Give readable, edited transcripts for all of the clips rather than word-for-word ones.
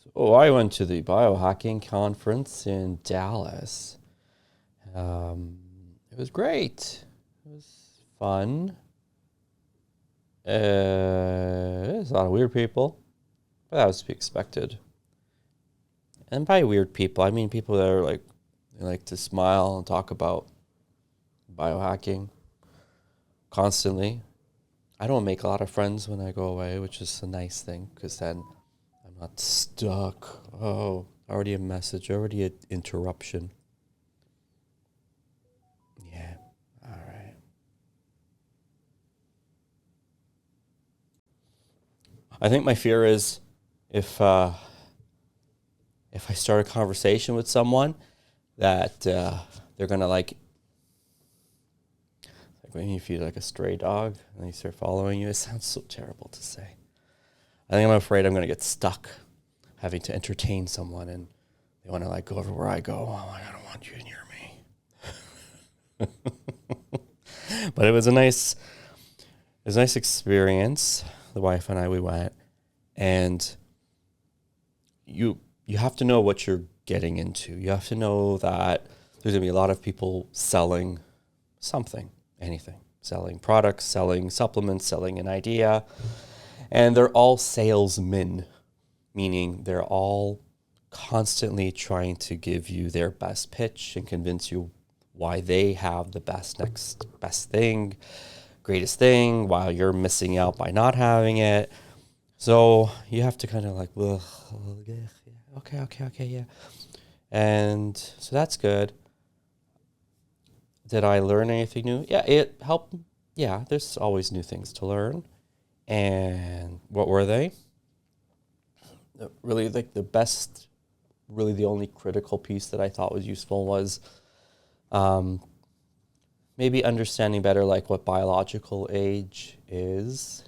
So I went to the Biohacking Conference in Dallas. It was great. It was fun. There's a lot of weird people, but that was to be expected. And by weird people, I mean people that are they like to smile and talk about biohacking constantly. I don't make a lot of friends when I go away, which is a nice thing because then I'm not stuck. Oh, already a message, already an interruption. Yeah, all right. I think my fear is if I start a conversation with someone that they're gonna like when you feed like a stray dog and they start following you. It sounds so terrible to say. I think I'm afraid I'm gonna get stuck having to entertain someone and they want to like go everywhere I go. Oh, I don't want you near me. But it was a nice experience. The wife and I, we went, and you have to know what you're getting into. You have to know that there's gonna be a lot of people selling something, anything, selling products, selling supplements, selling an idea, and they're all salesmen, meaning they're all constantly trying to give you their best pitch and convince you why they have the best thing, greatest thing, while you're missing out by not having it. So you have to kind of like, okay, yeah. And so that's good. Did I learn anything new? Yeah, it helped. Yeah, there's always new things to learn. And what were they? Really, like the best, really the only critical piece that I thought was useful was um, maybe understanding better like what biological age is.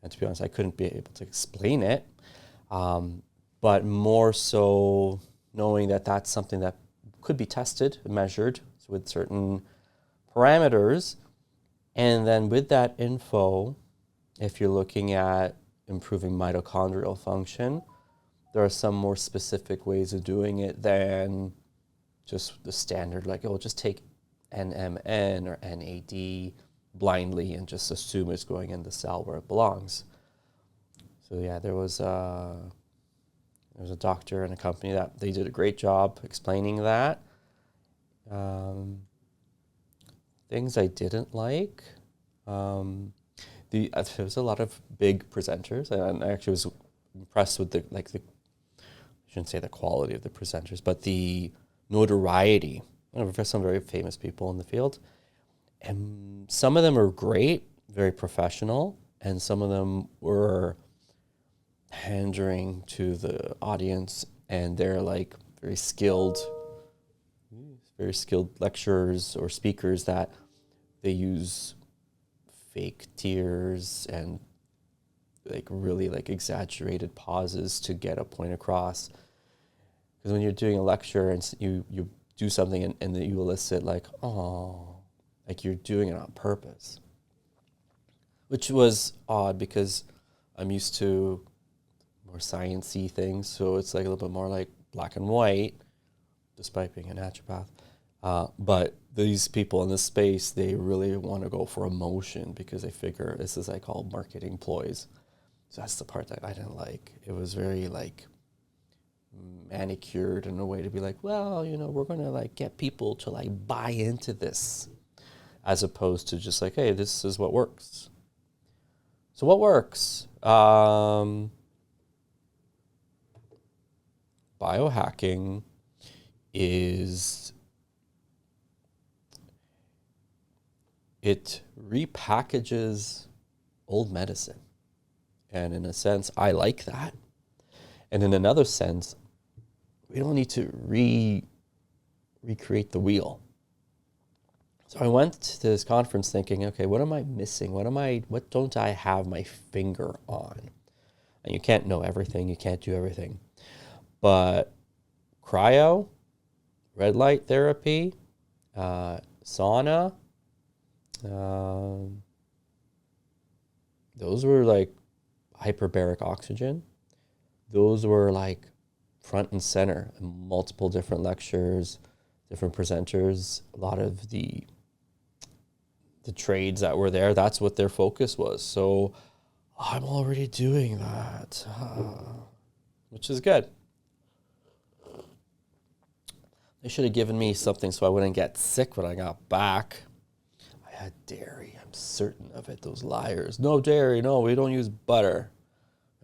And to be honest, I couldn't be able to explain it. But more so knowing that that's something that could be tested, measured with certain parameters. And then with that info, if you're looking at improving mitochondrial function, there are some more specific ways of doing it than just the standard, like, oh, just take NMN or NAD blindly and just assume it's going in the cell where it belongs. So yeah, there was a doctor and a company that they did a great job explaining that. Things I didn't like. There was a lot of big presenters, and I actually was impressed with I shouldn't say the quality of the presenters, but the notoriety for some very famous people in the field. And some of them are great, very professional, and some of them were pandering to the audience, and they're like very skilled lecturers or speakers that they use fake tears and like really like exaggerated pauses to get a point across. Because when you're doing a lecture and you do something and then you elicit like, oh, like you're doing it on purpose, which was odd because I'm used to more science-y things. So it's like a little bit more like black and white, despite being a naturopath. But these people in this space, they really want to go for emotion because they figure this is like all marketing ploys. So that's the part that I didn't like. It was very like manicured in a way to be like, well, we're going to like get people to like buy into this as opposed to just like, hey, this is what works. So what works? Biohacking is it repackages old medicine. And in a sense, I like that. And in another sense, we don't need to recreate the wheel. So I went to this conference thinking, okay, what am I missing? What don't I have my finger on? And you can't know everything. You can't do everything. But cryo, red light therapy, sauna, those were like hyperbaric oxygen. those were like front and center, multiple different lectures, different presenters, a lot of the trades that were there, that's what their focus was. So I'm already doing that, which is good. They should have given me something so I wouldn't get sick when I got back. I had dairy. I'm certain of it. Those liars. No dairy. No, we don't use butter.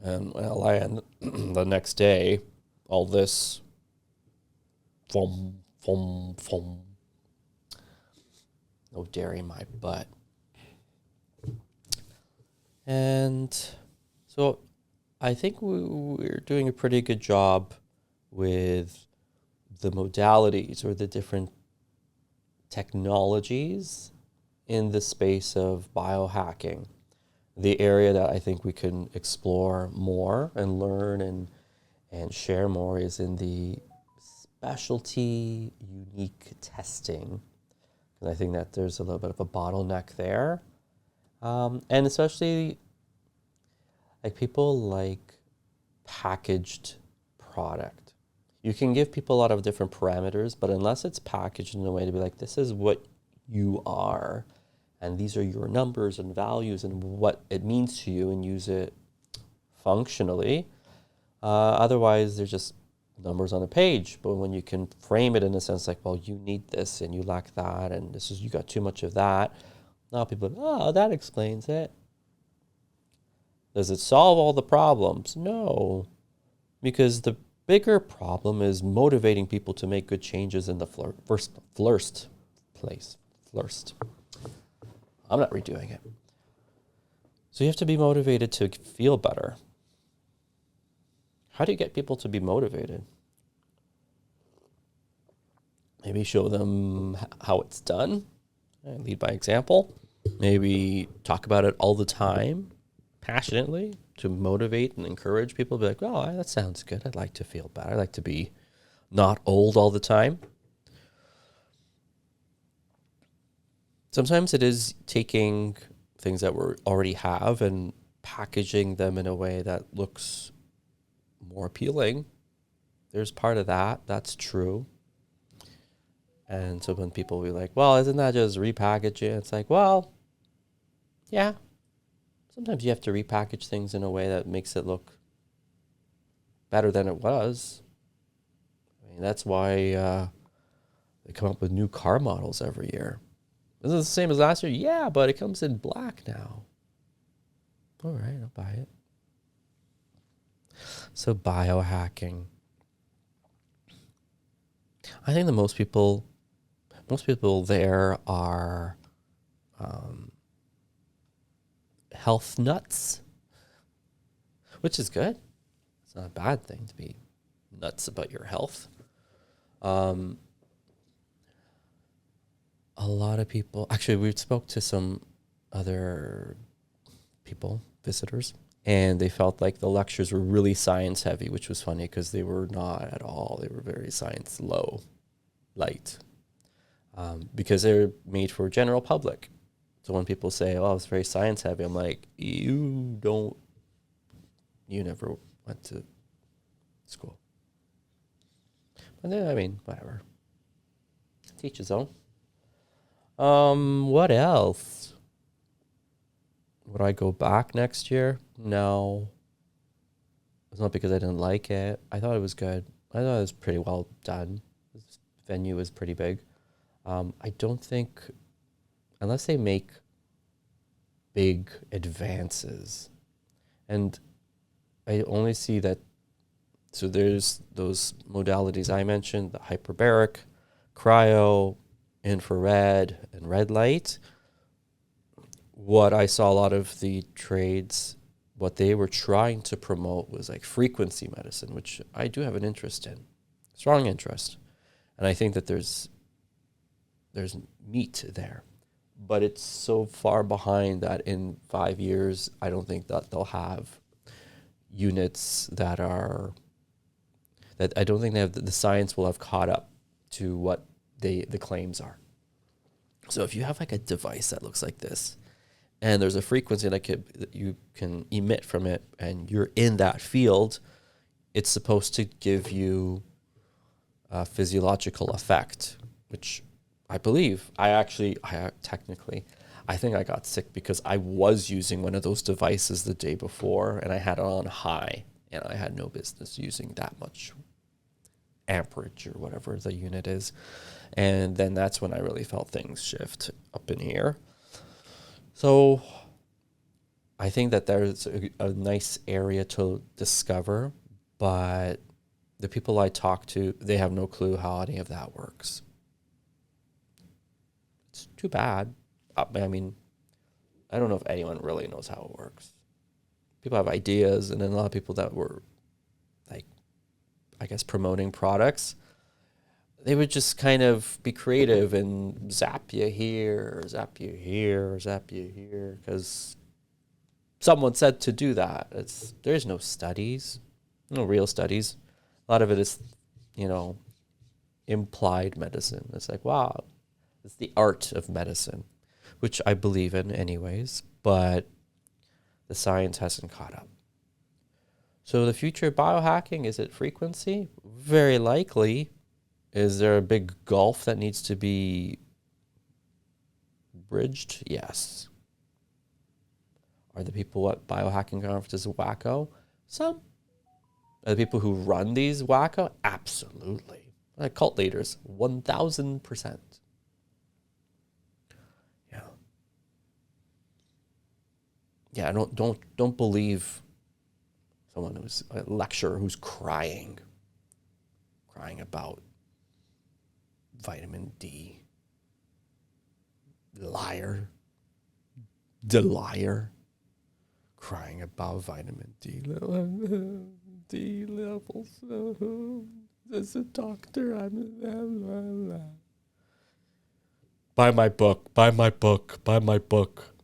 And when I land the next day, all this foam. No dairy in my butt. And so I think we're doing a pretty good job with the modalities or the different technologies in the space of biohacking. The area that I think we can explore more and learn and share more is in the specialty unique testing. And I think that there's a little bit of a bottleneck there. And especially like people like packaged product. You can give people a lot of different parameters, but unless it's packaged in a way to be like, this is what you are, and these are your numbers and values and what it means to you, and use it functionally. Otherwise, they're just numbers on a page. But when you can frame it in a sense like, well, you need this and you lack that, and this is, you got too much of that. Now people are, oh, that explains it. Does it solve all the problems? No, because the bigger problem is motivating people to make good changes in the first place. I'm not redoing it. So you have to be motivated to feel better. How do you get people to be motivated? Maybe show them how it's done. Lead by example. Maybe talk about it all the time, passionately, to motivate and encourage people to be like, oh, that sounds good. I'd like to feel better. I'd like to be not old all the time. Sometimes it is taking things that we already have and packaging them in a way that looks more appealing. There's part of that. That's true. And so when people will be like, well, isn't that just repackaging? It's like, well, yeah. Sometimes you have to repackage things in a way that makes it look better than it was. I mean, that's why they come up with new car models every year. Is it the same as last year? Yeah, but it comes in black now. All right, I'll buy it. So biohacking. I think that most people there are health nuts, which is good. It's not a bad thing to be nuts about your health. A lot of people, actually, we spoke to some other people, visitors, and they felt like the lectures were really science heavy, which was funny because they were not at all. They were very science light, because they're made for general public. So when people say, oh, it's very science heavy, I'm like, you never went to school. But then, I mean, whatever. Teach his own. What else? Would I go back next year? No. It's not because I didn't like it. I thought it was good. I thought it was pretty well done. This venue was pretty big. I don't think, unless they make big advances, and I only see that, so there's those modalities I mentioned, the hyperbaric, cryo, infrared, and red light. What I saw a lot of the trades, what they were trying to promote was like frequency medicine, which I do have an interest in, strong interest. And I think that there's meat there, but it's so far behind that in 5 years, I don't think that they'll have units that I don't think they have, the science will have caught up to what the claims are. So if you have like a device that looks like this, and there's a frequency that you can emit from it, and you're in that field, it's supposed to give you a physiological effect, which I believe I think I got sick because I was using one of those devices the day before and I had it on high and I had no business using that much amperage or whatever the unit is. And then that's when I really felt things shift up in here. So I think that there's a nice area to discover, but the people I talk to, they have no clue how any of that works. It's too bad. I mean, I don't know if anyone really knows how it works. People have ideas, and then a lot of people that were, like, I guess, promoting products, they would just kind of be creative and zap you here, or zap you here, or zap you here, because someone said to do that. There's no studies, no real studies. A lot of it is, implied medicine. It's like, wow, it's the art of medicine, which I believe in anyways, but the science hasn't caught up. So the future of biohacking, is it frequency? Very likely. Is there a big gulf that needs to be bridged? Yes. Are the people at biohacking conferences wacko? Some. Are the people who run these wacko? Absolutely. Like cult leaders, 1,000%. Yeah. Yeah, don't believe someone who's a lecturer who's crying about vitamin D. Liar. The liar. Crying about vitamin D. D levels. As a doctor, I'm. Buy my book. Buy my book. Buy my book.